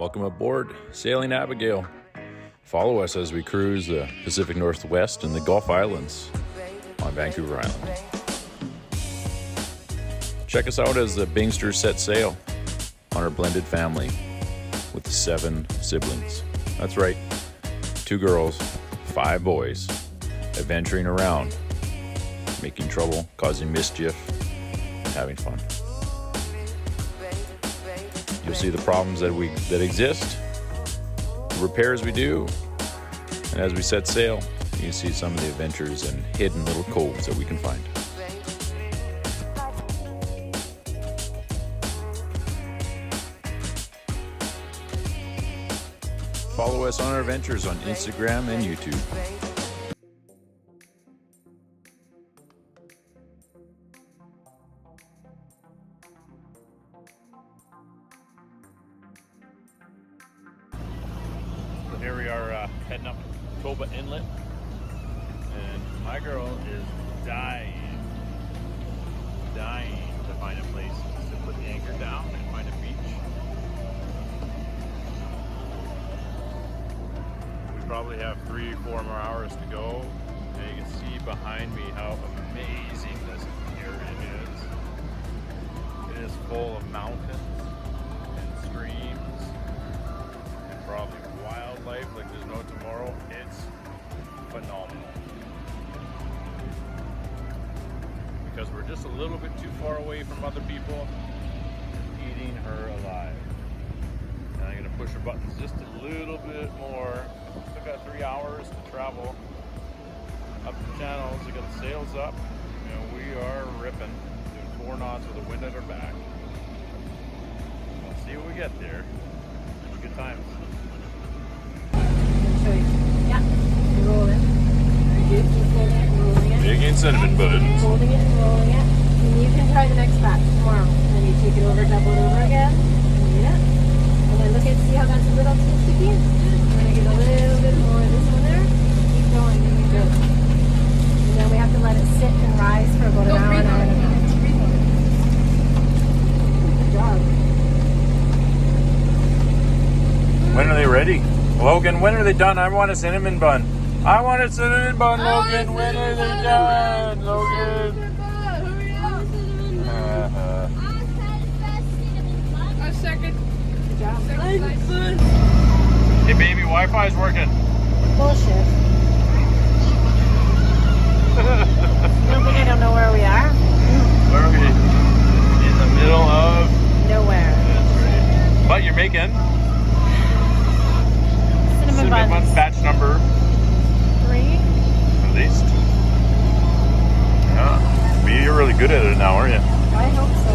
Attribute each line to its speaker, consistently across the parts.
Speaker 1: Welcome aboard Sailing Abigail. Follow us as we cruise the Pacific Northwest and the Gulf Islands on Vancouver Island. Check us out as the Bingsters set sail on our blended family with 7 siblings. That's right, 2 girls, 5 boys, adventuring around, making trouble, causing mischief, and having fun. You'll see the problems that exist, the repairs we do, and as we set sail, you can see some of the adventures and hidden little coves that we can find. Follow us on our adventures on Instagram and YouTube. So here we are heading up Toba Inlet, and my girl is dying to find a place to put the anchor down and find a beach. We probably have 3 or 4 more hours to go, and you can see behind me how amazing this area is. It is full of mountains and streams and probably wildlife like there's no tomorrow. It's phenomenal. Because we're just a little bit too far away from other people eating her alive. And I'm gonna push her buttons just a little bit more. Still got 3 hours to travel up the channels. We got the sails up and we are ripping, doing 4 knots with the wind at our back. We'll see what we get there. Good times.
Speaker 2: Yeah, roll it. Very good. Keep holding it and rolling it.
Speaker 1: Big cinnamon buns.
Speaker 2: Holding it and rolling it. And you can try the next batch tomorrow. And then you take it over, double it over again. And then look at, see how that's a little too sticky? I'm going to get a little bit more of this one there. Keep going, and you go. And then we have to let it sit and rise for about an hour and a half. Good job.
Speaker 1: When are they ready? Logan, when are they done? I want a cinnamon bun. I want a cinnamon bun, Logan. When are they done, Logan?
Speaker 3: Hurry up! A second.
Speaker 2: Good job.
Speaker 1: Hey, baby, Wi-Fi's working.
Speaker 2: Bullshit. You don't think I don't know where we are?
Speaker 1: Where are we? In the middle of
Speaker 2: Nowhere.
Speaker 1: That's right. But you're making
Speaker 2: Cinnamon buns.
Speaker 1: batch number
Speaker 2: 3.
Speaker 1: at least. Yeah, you're really good at it now, aren't you?
Speaker 2: I hope so.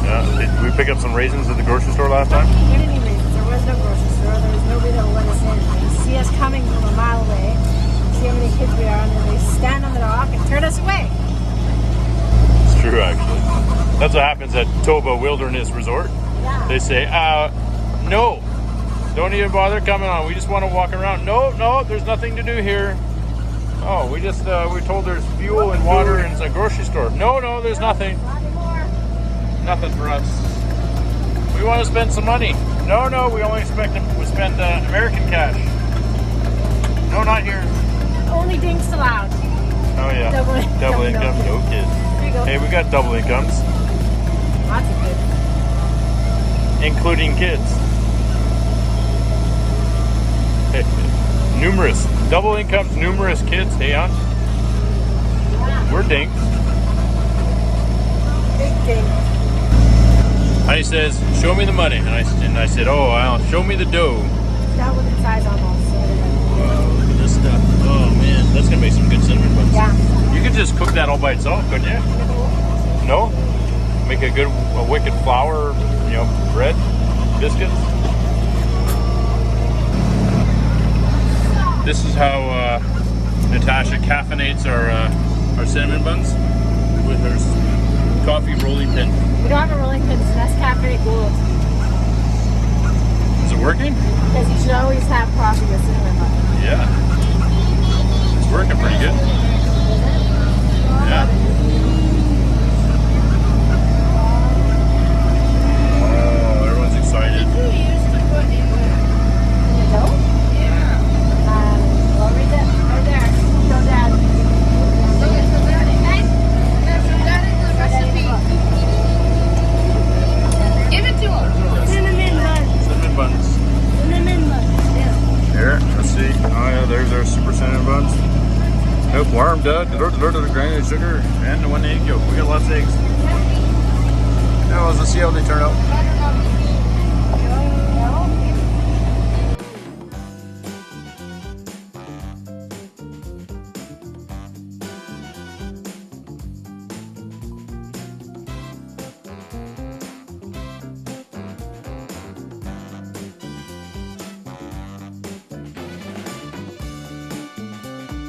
Speaker 1: Yeah. Did we pick up some raisins at the grocery store last time?
Speaker 2: We didn't need reasons. There was no grocery store. There was nobody that would let us in. They see us coming from a mile away, see how many kids we are, and then they stand on the dock and turn us away.
Speaker 1: It's true, actually. That's what happens at Toba Wilderness Resort.
Speaker 2: Yeah.
Speaker 1: They say, no, don't even bother coming on. We just want to walk around. No, there's nothing to do here. Oh, we just, we're told there's fuel and water and it's a grocery store. No, there's nothing.
Speaker 2: Not anymore.
Speaker 1: Nothing for us. We want to spend some money. No, we only expect to spend American cash. No, not here.
Speaker 2: Only dinks allowed.
Speaker 1: Oh yeah. Double income, no kids.
Speaker 2: There you go.
Speaker 1: Hey, we got double incomes,
Speaker 2: Lots of kids.
Speaker 1: including kids. Hey, numerous. Double incomes, numerous kids. Hey, on.
Speaker 2: Yeah.
Speaker 1: We're dinks.
Speaker 2: Big dink.
Speaker 1: And he says, show me the money. And I said, oh, well, show me the dough.
Speaker 2: That was its size almost. So
Speaker 1: Wow, look at this stuff. Oh, man, that's going to make some good cinnamon buns.
Speaker 2: yeah.
Speaker 1: You could just cook that all by itself, couldn't you? No? Make a wicked flour, bread, biscuits. This is how Natasha caffeinates our cinnamon buns with her coffee rolling pin.
Speaker 2: We don't have a rolling pin. It's an Nescafe Gold.
Speaker 1: Is it working?
Speaker 2: Because you should always have coffee with cinnamon buns.
Speaker 1: Yeah. It's working pretty good. Yeah. Oh, everyone's excited.
Speaker 3: You used to put in
Speaker 1: let's see. Oh yeah, there's our super cinnamon buns. Nope, warm, duh, granulated sugar, and 1 egg yolk. We got lots of eggs. Now let's see how they turn out.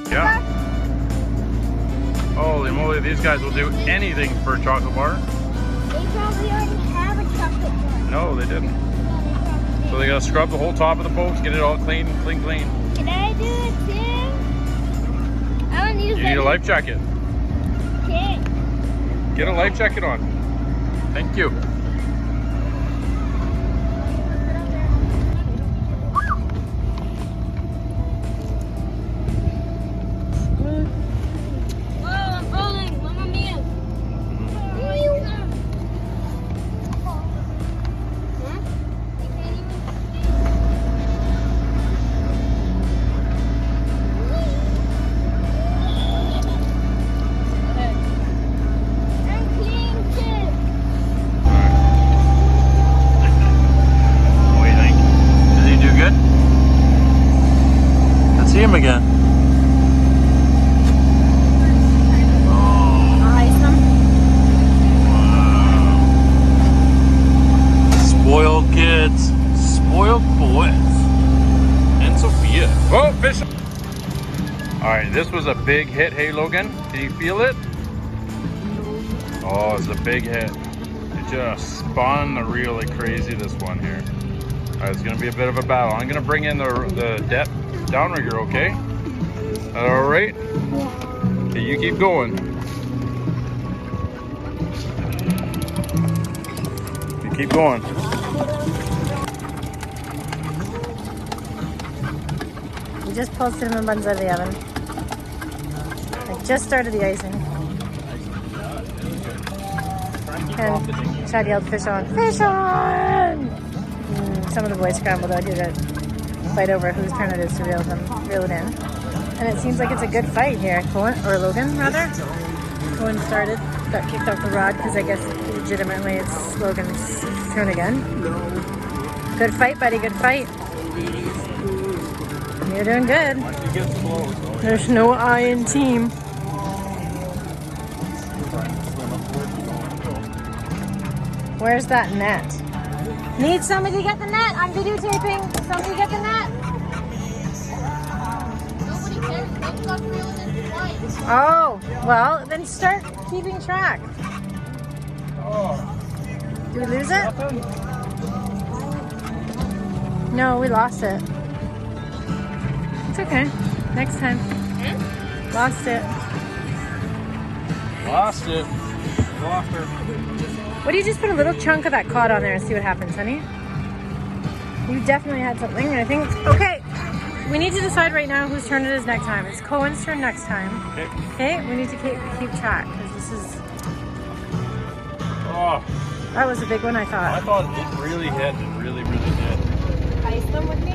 Speaker 1: Yeah. Holy moly, these guys will do anything for a chocolate bar.
Speaker 3: They probably already have a chocolate bar.
Speaker 1: No, they didn't. So they gotta scrub the whole top of the post, get it all clean.
Speaker 3: Can I do it too? I want to use
Speaker 1: You need a life jacket.
Speaker 3: Okay.
Speaker 1: Get a life jacket on. Thank you.
Speaker 3: Oh, I'm falling. Mamma mia.
Speaker 1: What do you think? Does he do good? Let's see him again. Spoiled kids, spoiled boys, and Sophia. Oh, fish! All right, this was a big hit. Hey, Logan, can you feel it? Oh, it's a big hit. It just spun really crazy, this one here. All right, it's gonna be a bit of a battle. I'm gonna bring in the depth downrigger, okay? All right? Okay, you keep going. You keep going.
Speaker 2: We just pulled cinnamon buns out of the oven. I just started the icing. And Chad yelled, "Fish on! Fish on!" Some of the boys scrambled out here to fight over whose turn it is to reel it in. And it seems like it's a good fight here. Logan, rather. Cohen started, got kicked off the rod because I guess legitimately it's Logan's turn again. Good fight, buddy, good fight. You're doing good. There's no I in team. Where's that net? Need somebody to get the net. I'm videotaping. Somebody get the net.
Speaker 3: Nobody cares. That's not real twice.
Speaker 2: Oh, well, then start keeping track. Did we lose it? No, we lost it. It's okay. Next time. Lost it.
Speaker 1: Lost it. Lost her.
Speaker 2: What do you just put a little chunk of that cod on there and see what happens, honey? You definitely had something, I think. Okay, we need to decide right now whose turn it is next time. It's Cohen's turn next time. Okay, we need to keep track because this is.
Speaker 1: Oh,
Speaker 2: That was a big one, I
Speaker 1: I
Speaker 2: thought.
Speaker 1: thought it really hit. It really hit.
Speaker 2: Ice them with me.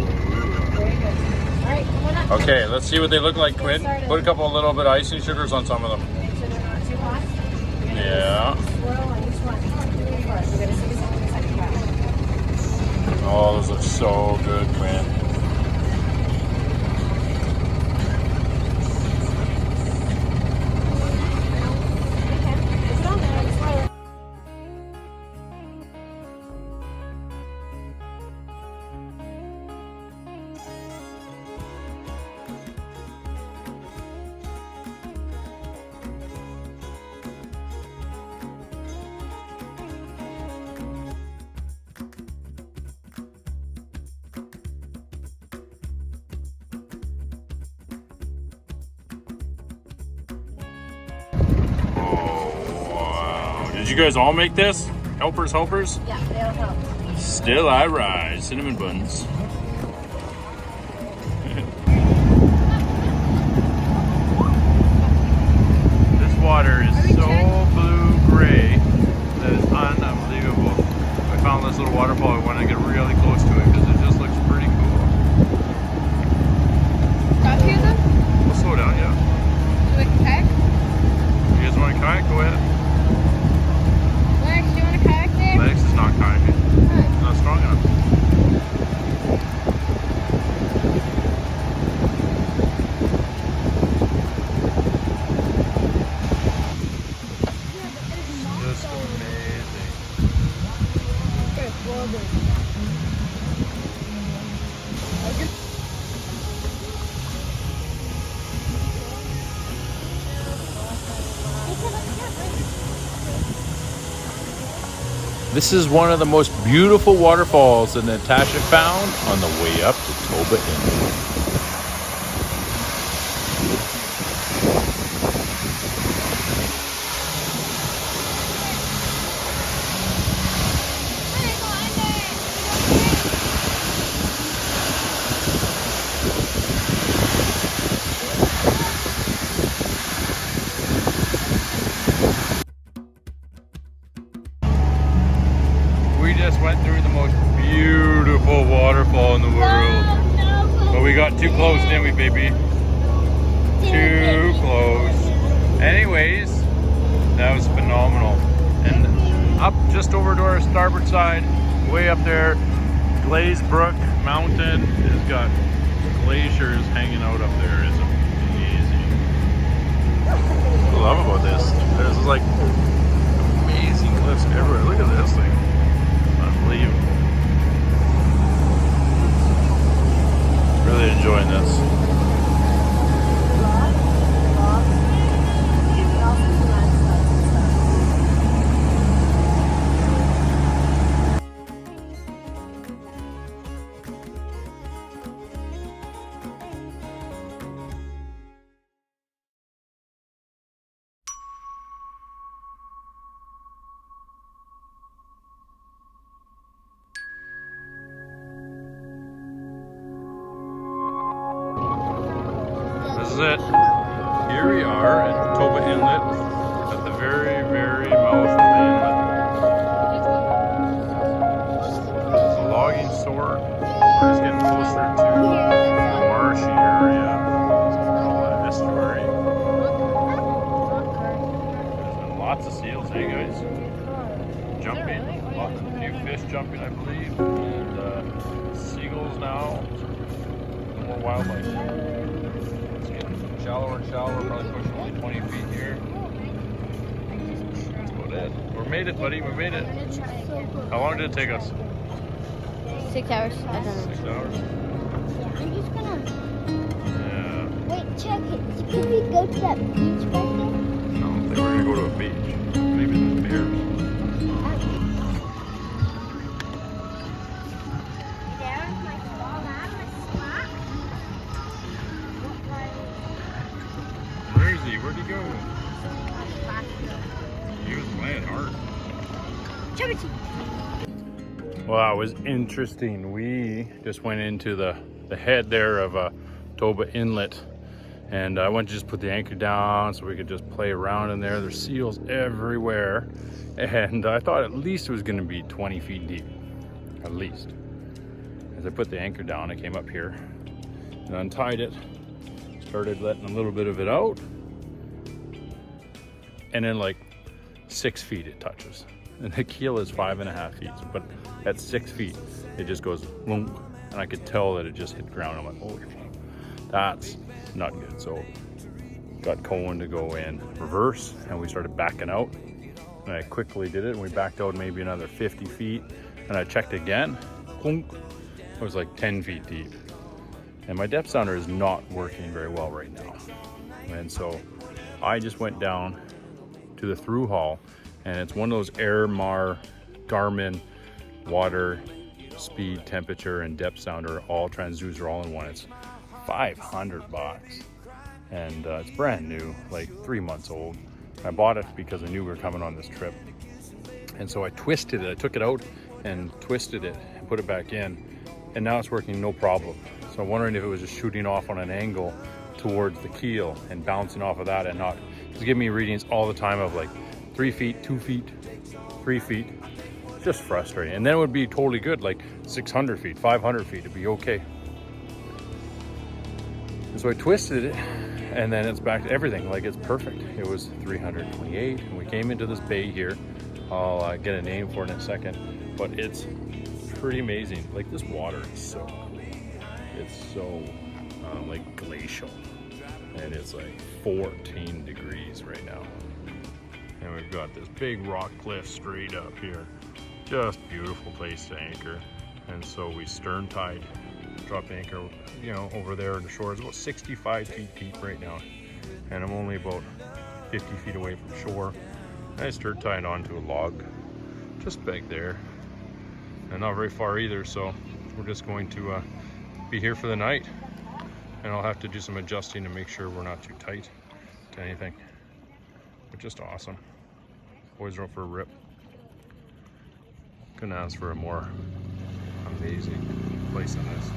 Speaker 2: Very good. All right, come on up.
Speaker 1: Okay, let's see what they look like, Quinn. Put a couple little bit of icing sugars on some of them.
Speaker 2: So they're not too hot.
Speaker 1: Yeah.
Speaker 2: Swirl on each one. We gotta see this in the second batch.
Speaker 1: Oh, those look so good, Quinn. Did you guys all make this? Helpers?
Speaker 2: Yeah, they all help.
Speaker 1: Still I rise. Cinnamon buns. This water is so blue-gray that it's unbelievable. I found this little waterfall. I want to get really close to it because it just looks pretty cool.
Speaker 3: stop here though?
Speaker 1: We'll slow down, yeah.
Speaker 3: So we can kayak?
Speaker 1: You guys want to kayak? Go ahead.
Speaker 3: Lex, do you want to kayak there?
Speaker 1: Lex is not kayaking. It's not strong enough. Just amazing. This is one of the most beautiful waterfalls that Natasha found on the way up to Toba Inlet. We just went through the most beautiful waterfall in the world. But we got too close, didn't we, baby? Too close. Anyways, that was phenomenal. And up just over to our starboard side, way up there, Glazebrook Mountain has got glaciers hanging out up there. It's amazing. What I love about this, there's like amazing cliffs everywhere. Look at this thing. Unbelievable. Really enjoying this. This is it. Here we are at Toba Inlet, at the very, very mouth of the inlet. It's a logging store. We're just getting closer to the marshy area, estuary. There's been lots of seals, hey guys? Jumping, lots of few fish jumping, I believe, and seagulls now. More wildlife. Shallower and shallower, probably pushing only 20 feet here. That's about it. We made it, buddy, we made it. How long did it take us?
Speaker 3: 6 hours. I don't know.
Speaker 1: 6 hours?
Speaker 3: I'm just gonna.
Speaker 1: Yeah.
Speaker 3: Wait, check it. Could we go to that beach back there?
Speaker 1: I don't think we're gonna go to a beach. Maybe the bears. Where is he? Where'd he go? He was playing hard. Wow, it was interesting. We just went into the head there of Toba Inlet, and I went to just put the anchor down so we could just play around in there. There's seals everywhere, and I thought at least it was going to be 20 feet deep, at least. As I put the anchor down, I came up here and untied it, started letting a little bit of it out, and then like 6 feet it touches. And the keel is 5.5 feet, but at 6 feet, it just goes boom, and I could tell that it just hit ground. I'm like, holy shit, that's not good. So got Cohen to go in reverse, and we started backing out. And I quickly did it, and we backed out maybe another 50 feet, and I checked again. Boom, it was like 10 feet deep. And my depth sounder is not working very well right now. And so I just went down to the through hull, and it's one of those Airmar Garmin water, speed, temperature, and depth sounder, all transducer all in one. It's $500, and it's brand new, like 3 months old. I bought it because I knew we were coming on this trip, and so I twisted it. I took it out and twisted it and put it back in, and now it's working no problem. So I'm wondering if it was just shooting off on an angle towards the keel and bouncing off of that, and not just giving me readings all the time of like 3 feet, 2 feet, 3 feet. Just frustrating. And then it would be totally good, like 600 feet, 500 feet, it'd be okay. So I twisted it, and then it's back to everything. Like, it's perfect. It was 328, and we came into this bay here. I'll get a name for it in a second, but it's pretty amazing. Like, this water is so clean. It's so like glacial, and it's like 14 degrees right now. And we've got this big rock cliff straight up here. Just beautiful place to anchor. And so we stern tied, dropped anchor, you know, over there on the shore. It's about 65 feet deep right now, and I'm only about 50 feet away from shore. And I stern tied onto a log just back there, and not very far either. So we're just going to be here for the night, and I'll have to do some adjusting to make sure we're not too tight to anything. But just awesome. Boys are up for a rip. Couldn't ask for a more amazing place than this.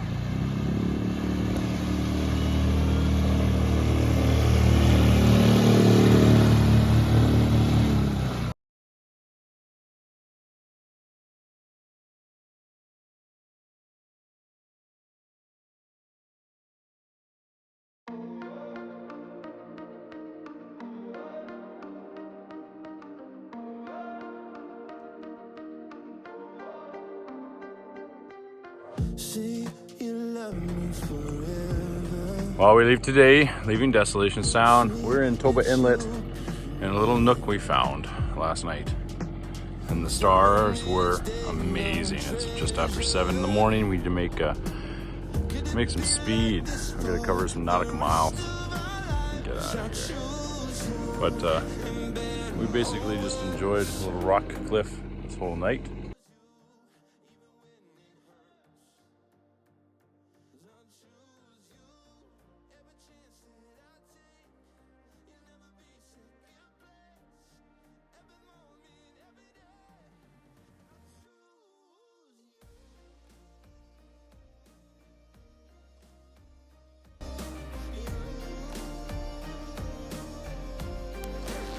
Speaker 1: Well, we leave today, leaving Desolation Sound. We're in Toba Inlet in a little nook we found last night. And the stars were amazing. It's just after 7 in the morning. We need to make some speed. We're gonna cover some nautical miles and get out of here. But we basically just enjoyed a little rock cliff this whole night.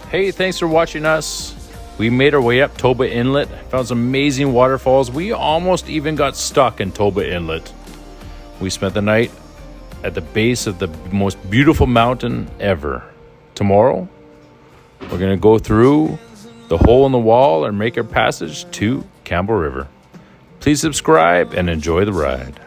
Speaker 1: Hey, thanks for watching us. We made our way up Toba Inlet, found some amazing waterfalls. We almost even got stuck in Toba Inlet. We spent the night at the base of the most beautiful mountain ever. Tomorrow, we're gonna go through the hole in the wall and make our passage to Campbell River. Please subscribe and enjoy the ride.